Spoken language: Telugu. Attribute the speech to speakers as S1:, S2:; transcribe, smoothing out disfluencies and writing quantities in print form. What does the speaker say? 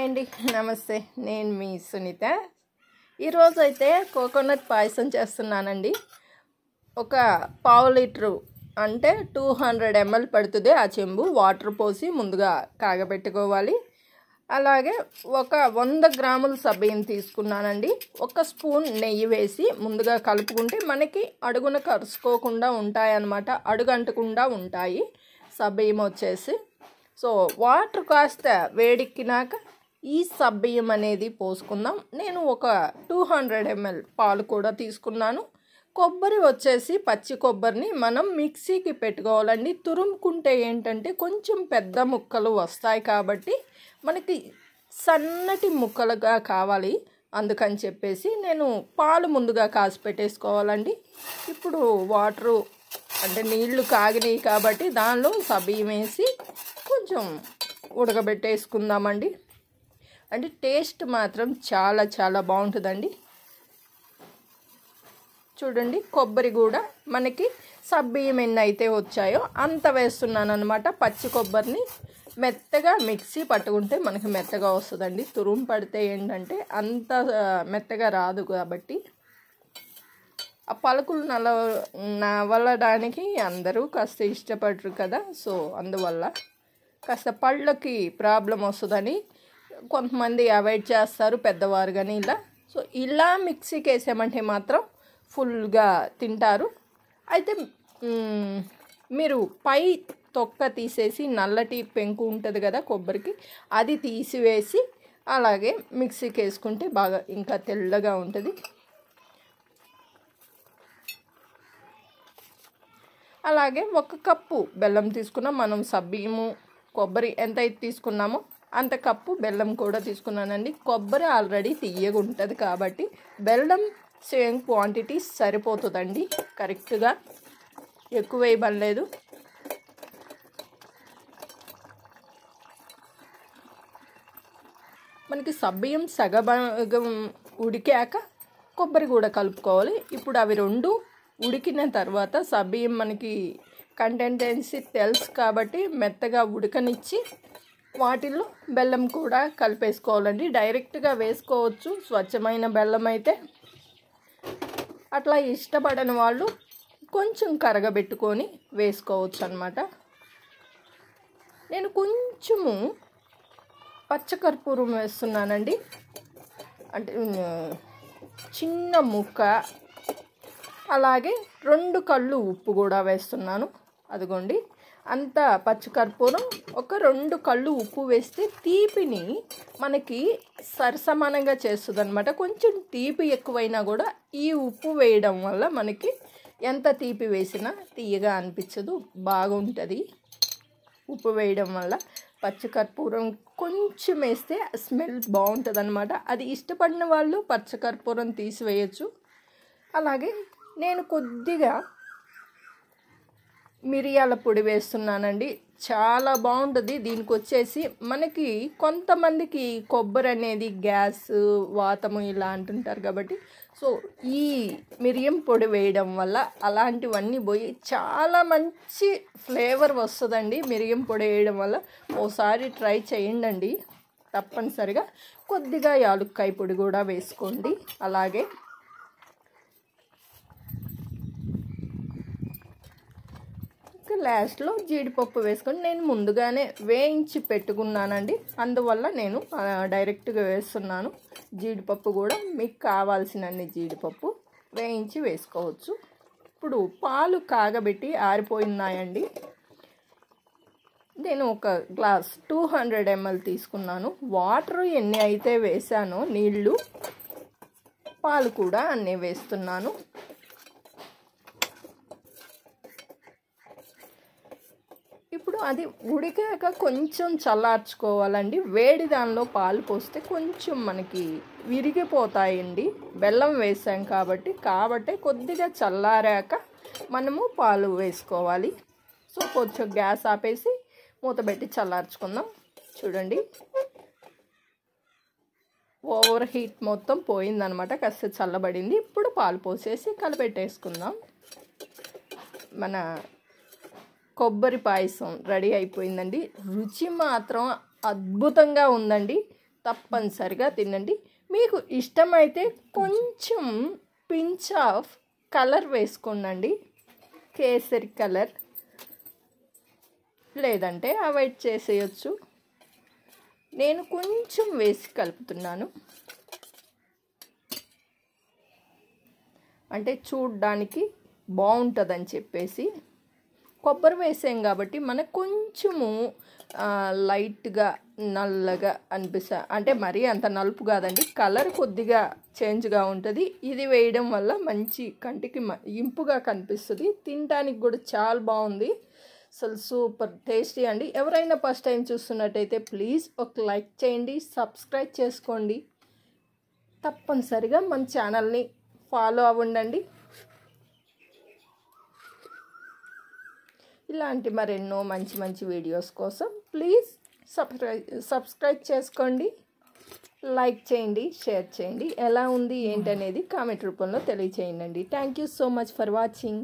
S1: హాయ్ అండి, నమస్తే. నేను మీ సునీత. ఈరోజైతే కోకోనట్ పాయసం చేస్తున్నానండి. ఒక పావు లీటరు అంటే 200 ml పడుతుంది. ఆ చెంబు వాటర్ పోసి ముందుగా కాగబెట్టుకోవాలి. అలాగే ఒక 100 గ్రాముల సబ్బియ్యం తీసుకున్నానండి. ఒక స్పూన్ నెయ్యి వేసి ముందుగా కలుపుకుంటే మనకి అడుగున కరుసుకోకుండా ఉంటాయన్నమాట, అడుగంటకుండా ఉంటాయి సబ్బియ్యం వచ్చేసి. సో వాటర్ కాస్త వేడెక్కినాక ఈ సబ్బియ్యం అనేది పోసుకుందాం. నేను ఒక 200 ml పాలు కూడా తీసుకున్నాను. కొబ్బరి వచ్చేసి పచ్చి కొబ్బరిని మనం మిక్సీకి పెట్టుకోవాలండి. తురుముకుంటే ఏంటంటే కొంచెం పెద్ద ముక్కలు వస్తాయి కాబట్టి మనకి సన్నటి ముక్కలుగా కావాలి. అందుకని చెప్పేసి నేను పాలు ముందుగా కాసి పెట్టేసుకోవాలండి. ఇప్పుడు వాటరు అంటే నీళ్లు కాగినాయి కాబట్టి దానిలో సబ్బియ్యం వేసి కొంచెం ఉడకబెట్టేసుకుందామండి. అంటే టేస్ట్ మాత్రం చాలా చాలా బాగుంటుందండి. చూడండి, కొబ్బరి కూడా మనకి సబ్బియ్యం ఎన్ని అయితే వచ్చాయో అంత వేస్తున్నాను అనమాట. పచ్చి కొబ్బరిని మెత్తగా మిక్సీ పట్టుకుంటే మనకి మెత్తగా వస్తుందండి. తురుము పడితే ఏంటంటే అంత మెత్తగా రాదు కాబట్టి ఆ పలుకులు నవలడానికి అందరూ కాస్త ఇష్టపడరు కదా. సో అందువల్ల కాస్త పళ్ళకి ప్రాబ్లం వస్తుందని కొంతమంది అవాయిడ్ చేస్తారు, పెద్దవారు కానీ ఇలా. సో ఇలా మిక్సీకి వేసామంటే మాత్రం ఫుల్గా తింటారు. అయితే మీరు పై తొక్క తీసేసి నల్లటి పెంకు ఉంటుంది కదా కొబ్బరికి, అది తీసివేసి అలాగే మిక్సీకి వేసుకుంటే బాగా ఇంకా తెల్లగా ఉంటుంది. అలాగే 1 కప్పు బెల్లం తీసుకున్నాం. మనం సబ్బియ్యము కొబ్బరి ఎంత అయితే తీసుకున్నామో అంత కప్పు బెల్లం కూడా తీసుకున్నానండి. కొబ్బరి ఆల్రెడీ తియ్యగా ఉంటుంది కాబట్టి బెల్లం సేమ్ క్వాంటిటీ సరిపోతుందండి. కరెక్ట్గా ఎక్కువ వేయబడలేదు. మనకి సబ్బియ్యం సగభాగం ఉడికాక కొబ్బరి కూడా కలుపుకోవాలి. ఇప్పుడు అవి రెండు ఉడికిన తర్వాత సబ్బియ్యం మనకి కంటెంటెన్సీ తెలుసు కాబట్టి మెత్తగా ఉడకనిచ్చి వాటిల్లో బెల్లం కూడా కలిపేసుకోవాలండి. డైరెక్ట్గా వేసుకోవచ్చు స్వచ్ఛమైన బెల్లం అయితే. అట్లా ఇష్టపడని వాళ్ళు కొంచెం కరగబెట్టుకొని వేసుకోవచ్చు అన్నమాట. నేను కొంచెము పచ్చకర్పూరం వేస్తున్నానండి. అంటే చిన్న ముక్క, అలాగే 2 కళ్ళు ఉప్పు కూడా వేస్తున్నాను. అదిగోండి, అంత పచ్చికర్పూరం, ఒక 2 కళ్ళు ఉప్పు వేస్తే తీపిని మనకి సరసమానంగా చేస్తుంది అనమాట. కొంచెం తీపి ఎక్కువైనా కూడా ఈ ఉప్పు వేయడం వల్ల మనకి ఎంత తీపి వేసినా తీయగా అనిపించదు, బాగుంటుంది. ఉప్పు వేయడం వల్ల పచ్చికర్పూరం కొంచెం వేస్తే స్మెల్ బాగుంటుంది అనమాట. అది ఇష్టపడిన వాళ్ళు పచ్చకర్పూరం తీసివేయచ్చు. అలాగే నేను కొద్దిగా మిరియాల పొడి వేస్తున్నానండి. చాలా బాగుంటుంది. దీనికి వచ్చేసి మనకి కొంతమందికి కొబ్బరి అనేది గ్యాస్, వాతము ఇలా అంటుంటారు కాబట్టి సో ఈ మిరియం పొడి వేయడం వల్ల అలాంటివన్నీ పోయి చాలా మంచి ఫ్లేవర్ వస్తుందండి. మిరియం పొడి వేయడం వల్ల ఓసారి ట్రై చేయండి తప్పనిసరిగా. కొద్దిగా యాలుక్కాయ పొడి కూడా వేసుకోండి. అలాగే లాస్ట్లో జీడిపప్పు వేసుకొని నేను ముందుగానే వేయించి పెట్టుకున్నానండి. అందువల్ల నేను డైరెక్ట్గా వేస్తున్నాను. జీడిపప్పు కూడా మీకు కావాల్సినన్ని జీడిపప్పు వేయించి వేసుకోవచ్చు. ఇప్పుడు పాలు కాగబెట్టి ఆరిపోయినాయండి. నేను ఒక గ్లాస్ 200 ml తీసుకున్నాను. వాటర్ ఎన్ని అయితే వేసానో నీళ్ళు, పాలు కూడా అన్నీ వేస్తున్నాను. ఇప్పుడు అది ఉడికాక కొంచెం చల్లార్చుకోవాలండి. వేడి దానిలో పాలు పోస్తే కొంచెం మనకి విరిగిపోతాయండి, బెల్లం వేసాం కాబట్టి కొద్దిగా చల్లారాక మనము పాలు వేసుకోవాలి. సో కొంచెం గ్యాస్ ఆపేసి మూత పెట్టి చల్లార్చుకుందాం. చూడండి, ఓవర్ హీట్ మొత్తం పోయిందనమాట, కాస్త చల్లబడింది. ఇప్పుడు పాలు పోసేసి కలిపెట్టేసుకుందాం. మన కొబ్బరి పాయసం రెడీ అయిపోయిందండి. రుచి మాత్రం అద్భుతంగా ఉందండి. తప్పనిసరిగా తినండి. మీకు ఇష్టమైతే కొంచెం పించ్ ఆఫ్ కలర్ వేసుకోండి, కేసరి కలర్, లేదంటే అవాయిడ్ చేసేయచ్చు. నేను కొంచెం వేసి కలుపుతున్నాను, అంటే చూడ్డానికి బాగుంటుందని చెప్పేసి. కొబ్బరి వేసాం కాబట్టి మనకు కొంచెము లైట్గా నల్లగా అంటే మరీ అంత నలుపు కాదండి, కలర్ కొద్దిగా చేంజ్గా ఉంటుంది. ఇది వేయడం వల్ల మంచి కంటికి ఇంపుగా కనిపిస్తుంది, తినడానికి కూడా చాలా బాగుంది. అసలు సూపర్ టేస్టీ అండి. ఎవరైనా ఫస్ట్ టైం చూస్తున్నట్టయితే ప్లీజ్ ఒక లైక్ చేయండి, సబ్స్క్రైబ్ చేసుకోండి, తప్పనిసరిగా మన ఛానల్ని ఫాలో అవ్వండి. ఇలాంటి మరెన్నో మంచి మంచి వీడియోస్ కోసం ప్లీజ్ సబ్స్క్రైబ్ చేసుకోండి, లైక్ చేయండి, షేర్ చేయండి. ఎలా ఉంది ఏంటనేది కామెంట్ రూపంలో తెలియచేయండి. Thank you so much for watching.